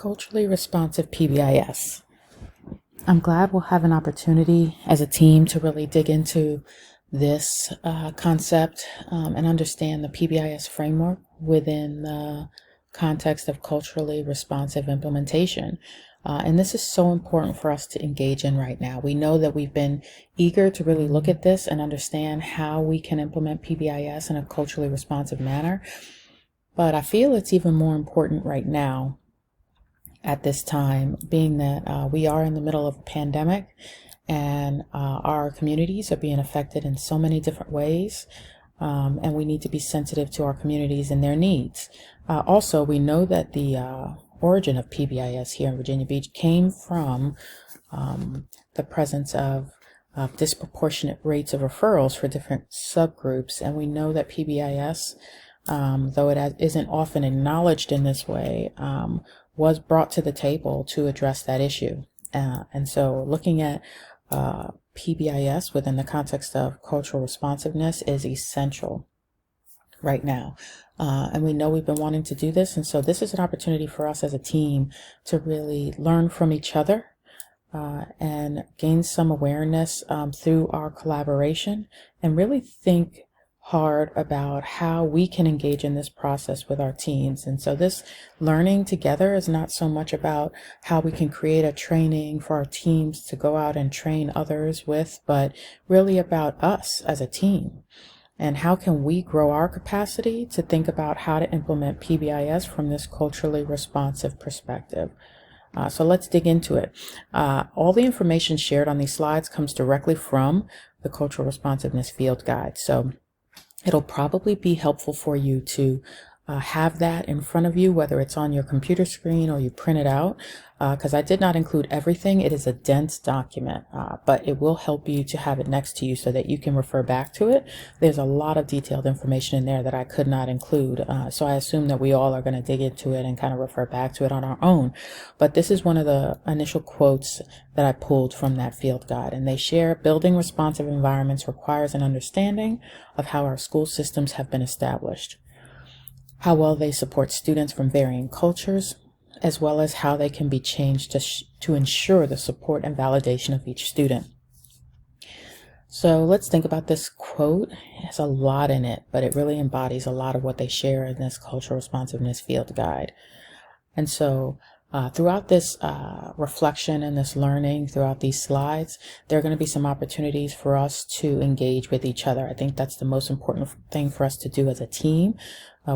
Culturally responsive PBIS. I'm glad we'll have an opportunity as a team to really dig into this concept and understand the PBIS framework within the context of culturally responsive implementation. And this is so important for us to engage in right now. We know that we've been eager to really look at this and understand how we can implement PBIS in a culturally responsive manner. But I feel it's even more important right now at this time, being that we are in the middle of a pandemic and our communities are being affected in so many different ways, and we need to be sensitive to our communities and their needs. Also, we know that the origin of PBIS here in Virginia Beach came from the presence of disproportionate rates of referrals for different subgroups, and we know that PBIS, though it isn't often acknowledged in this way, was brought to the table to address that issue. And so looking at PBIS within the context of cultural responsiveness is essential right now. And we know we've been wanting to do this. And so this is an opportunity for us as a team to really learn from each other and gain some awareness through our collaboration and really think hard about how we can engage in this process with our teams. And so this learning together is not so much about how we can create a training for our teams to go out and train others with, but really about us as a team. And how can we grow our capacity to think about how to implement PBIS from this culturally responsive perspective? So let's dig into it. All the information shared on these slides comes directly from the Cultural Responsiveness Field Guide. So it'll probably be helpful for you to have that in front of you, whether it's on your computer screen or you print it out, because I did not include everything. It is a dense document, but it will help you to have it next to you so that you can refer back to it. There's a lot of detailed information in there that I could not include, so I assume that we all are going to dig into it and kind of refer back to it on our own. But this is one of the initial quotes that I pulled from that field guide, and they share, building responsive environments requires an understanding of how our school systems have been established, how well they support students from varying cultures, as well as how they can be changed to ensure the support and validation of each student. So let's think about this quote. It has a lot in it, but it really embodies a lot of what they share in this Cultural Responsiveness Field Guide. And so throughout this reflection and this learning, throughout these slides, there are going to be some opportunities for us to engage with each other. I think that's the most important thing for us to do as a team.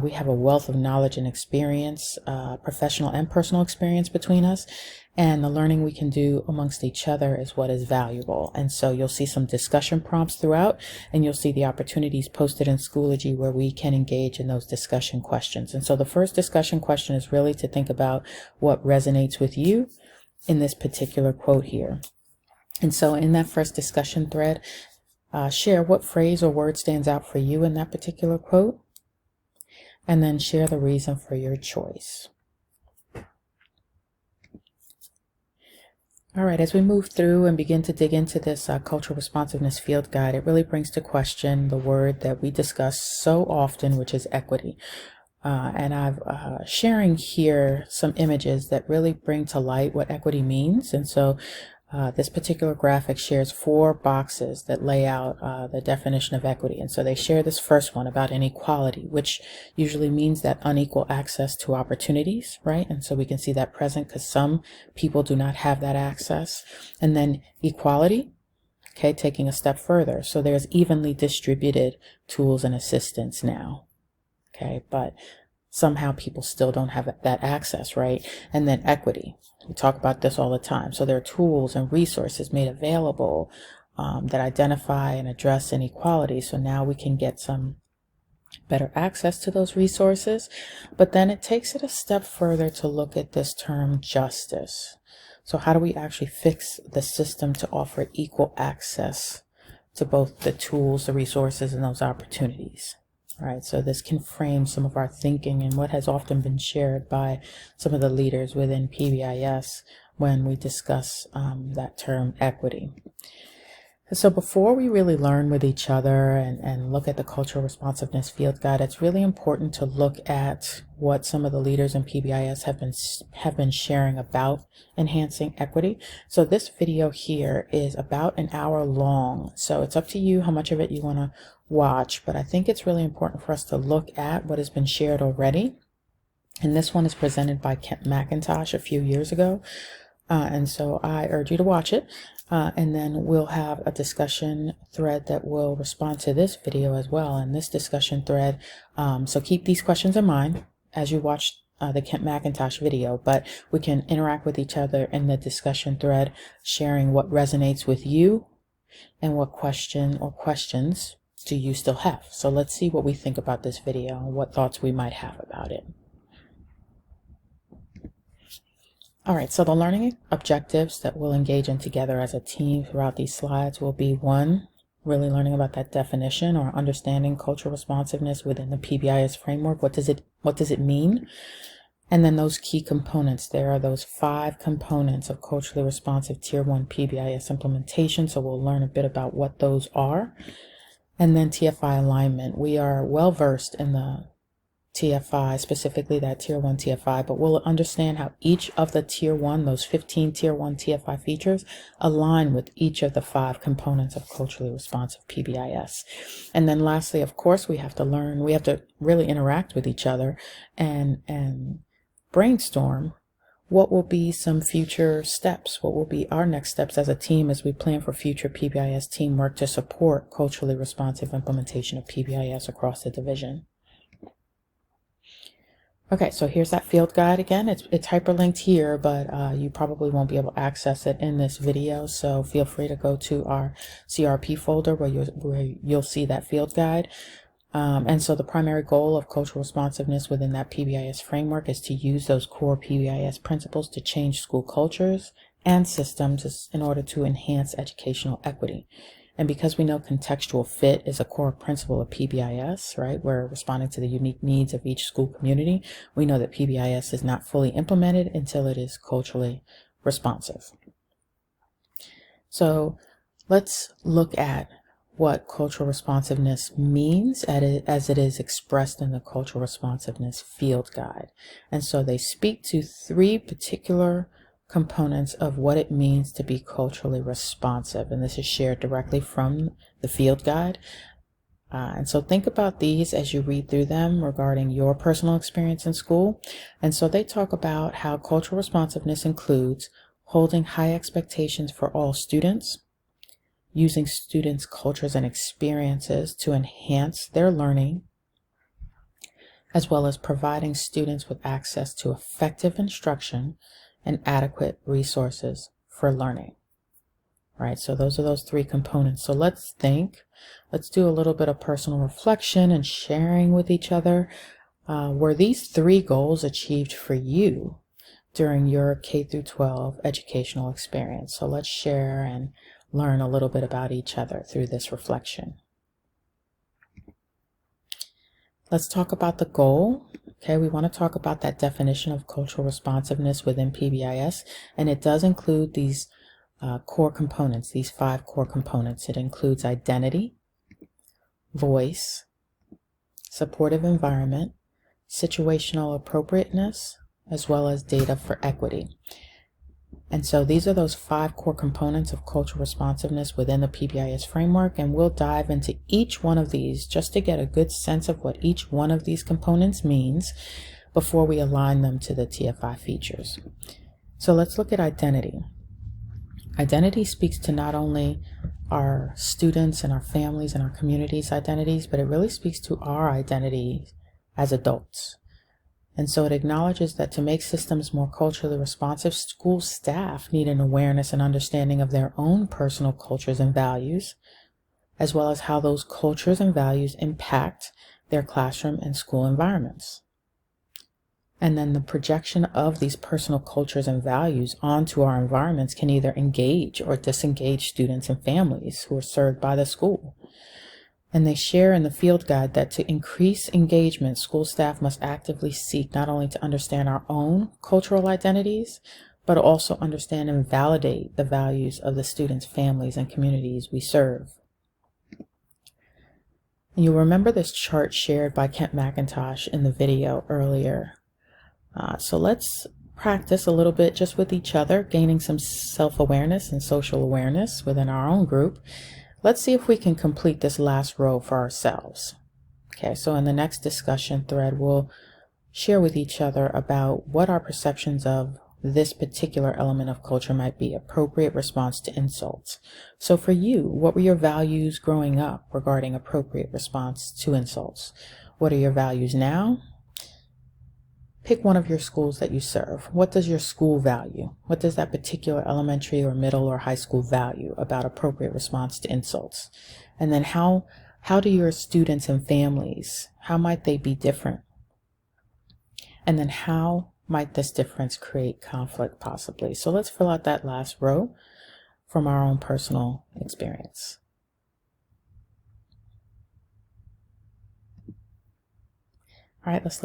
We have a wealth of knowledge and experience, professional and personal experience between us, and the learning we can do amongst each other is what is valuable. And so you'll see some discussion prompts throughout, and you'll see the opportunities posted in Schoology where we can engage in those discussion questions. And so the first discussion question is really to think about what resonates with you in this particular quote here. And so in that first discussion thread, share what phrase or word stands out for you in that particular quote, and then share the reason for your choice. All right, as we move through and begin to dig into this Cultural Responsiveness Field Guide, it really brings to question the word that we discuss so often, which is equity. And I've sharing here some images that really bring to light what equity means. And so this particular graphic shares 4 boxes that lay out the definition of equity. And so they share this first one about inequality, which usually means that unequal access to opportunities, right? And so we can see that present because some people do not have that access. And then equality, okay, taking a step further. So there's evenly distributed tools and assistance now, okay? But somehow people still don't have that access, right? And then equity. We talk about this all the time. So there are tools and resources made available that identify and address inequality. So now we can get some better access to those resources. But then it takes it a step further to look at this term justice. So how do we actually fix the system to offer equal access to both the tools, the resources, and those opportunities? Right, so this can frame some of our thinking and what has often been shared by some of the leaders within PBIS when we discuss that term equity. So before we really learn with each other and look at the cultural responsiveness field guide, it's really important to look at what some of the leaders in PBIS have been sharing about enhancing equity. So this video here is about an hour long. So it's up to you how much of it you want to watch, but I think it's really important for us to look at what has been shared already. And this one is presented by Kent McIntosh a few years ago. And so I urge you to watch it. And then we'll have a discussion thread that will respond to this video as well. And this discussion thread, so keep these questions in mind as you watch the Kent McIntosh video, but we can interact with each other in the discussion thread, sharing what resonates with you and what question or questions do you still have. So let's see what we think about this video and what thoughts we might have about it. All right, so the learning objectives that we'll engage in together as a team throughout these slides will be: one, really learning about that definition or understanding cultural responsiveness within the PBIS framework. What does it mean? And then those key components. There are those 5 components of culturally responsive Tier 1 PBIS implementation. So we'll learn a bit about what those are. And then TFI alignment. We are well versed in the TFI, specifically that Tier 1 TFI, but we'll understand how each of the Tier 1, those 15 Tier 1 TFI features, align with each of the 5 components of culturally responsive PBIS. And then lastly, of course, we have to really interact with each other and brainstorm what will be some future steps, what will be our next steps as a team as we plan for future PBIS teamwork to support culturally responsive implementation of PBIS across the division. Okay, so here's that field guide again. It's hyperlinked here, but you probably won't be able to access it in this video. So feel free to go to our CRP folder where you'll see that field guide. And so the primary goal of cultural responsiveness within that PBIS framework is to use those core PBIS principles to change school cultures and systems in order to enhance educational equity. And because we know contextual fit is a core principle of PBIS, right? We're responding to the unique needs of each school community. We know that PBIS is not fully implemented until it is culturally responsive. So let's look at what cultural responsiveness means as it is expressed in the cultural responsiveness field guide. And so they speak to 3 particular components of what it means to be culturally responsive, and this is shared directly from the field guide. And so think about these as you read through them regarding your personal experience in school. And so they talk about how cultural responsiveness includes holding high expectations for all students, using students' cultures and experiences to enhance their learning, as well as providing students with access to effective instruction and adequate resources for learning. Right, so those are those 3 components. So let's do a little bit of personal reflection and sharing with each other. Were these 3 goals achieved for you during your K through 12 educational experience? So let's share and learn a little bit about each other through this reflection. Let's talk about the goal. Okay, we want to talk about that definition of cultural responsiveness within PBIS, and it does include these core components, these 5 core components. It includes identity, voice, supportive environment, situational appropriateness, as well as data for equity. And so these are those 5 core components of cultural responsiveness within the PBIS framework, and we'll dive into each one of these just to get a good sense of what each one of these components means before we align them to the TFI features. So let's look at identity. Identity speaks to not only our students and our families and our communities' identities, but it really speaks to our identity as adults. And so it acknowledges that to make systems more culturally responsive, school staff need an awareness and understanding of their own personal cultures and values, as well as how those cultures and values impact their classroom and school environments. And then the projection of these personal cultures and values onto our environments can either engage or disengage students and families who are served by the school. And they share in the field guide that to increase engagement, school staff must actively seek not only to understand our own cultural identities, but also understand and validate the values of the students, families, and communities we serve. And you'll remember this chart shared by Kent McIntosh in the video earlier. So let's practice a little bit just with each other, gaining some self-awareness and social awareness within our own group. Let's see if we can complete this last row for ourselves. Okay, so in the next discussion thread, we'll share with each other about what our perceptions of this particular element of culture might be: appropriate response to insults. So for you, what were your values growing up regarding appropriate response to insults? What are your values now? Pick one of your schools that you serve. What does your school value? What does that particular elementary or middle or high school value about appropriate response to insults? And then how do your students and families, how might they be different? And then how might this difference create conflict possibly? So let's fill out that last row from our own personal experience. All right, let's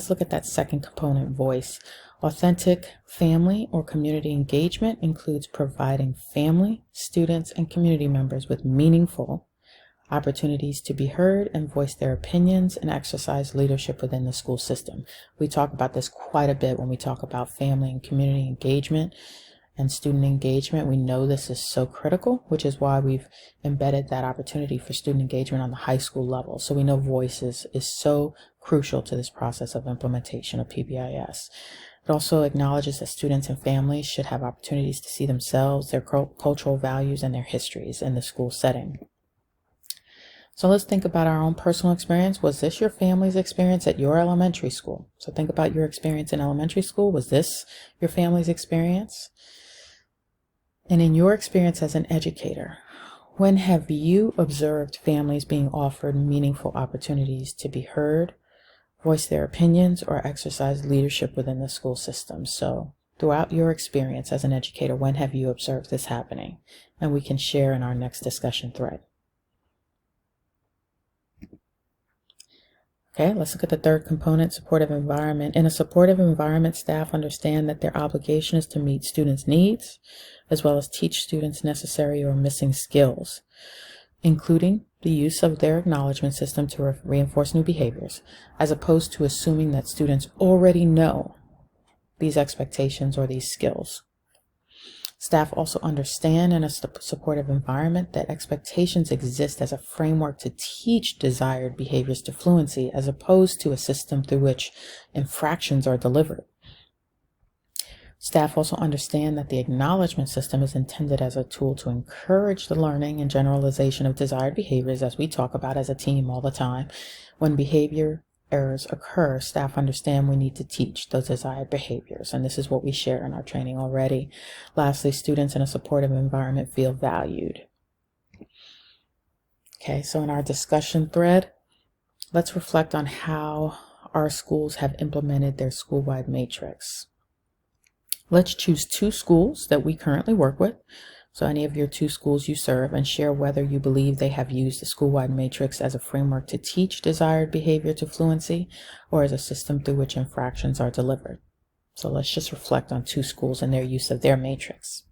look at that second component, voice. Authentic family or community engagement includes providing family, students, and community members with meaningful opportunities to be heard and voice their opinions and exercise leadership within the school system. We talk about this quite a bit when we talk about family and community engagement and student engagement. We know this is so critical, which is why we've embedded that opportunity for student engagement on the high school level. So we know voices is so crucial to this process of implementation of PBIS. It also acknowledges that students and families should have opportunities to see themselves, their cultural values, and their histories in the school setting. So let's think about our own personal experience. Was this your family's experience at your elementary school? So think about your experience in elementary school. Was this your family's experience? And in your experience as an educator, when have you observed families being offered meaningful opportunities to be heard, voice their opinions, or exercise leadership within the school system? So throughout your experience as an educator, when have you observed this happening? And we can share in our next discussion thread. Okay, let's look at the third component, supportive environment. In a supportive environment, staff understand that their obligation is to meet students' needs, as well as teach students necessary or missing skills, including the use of their acknowledgement system to reinforce new behaviors, as opposed to assuming that students already know these expectations or these skills. Staff also understand in a supportive environment that expectations exist as a framework to teach desired behaviors to fluency, as opposed to a system through which infractions are delivered. Staff also understand that the acknowledgement system is intended as a tool to encourage the learning and generalization of desired behaviors, as we talk about as a team all the time. When behavior errors occur, staff understand we need to teach those desired behaviors, and this is what we share in our training already. Lastly, students in a supportive environment feel valued. Okay, so in our discussion thread, let's reflect on how our schools have implemented their school-wide matrix. Let's choose 2 schools that we currently work with, so any of your 2 schools you serve, and share whether you believe they have used the school-wide matrix as a framework to teach desired behavior to fluency, or as a system through which infractions are delivered. So let's just reflect on 2 schools and their use of their matrix.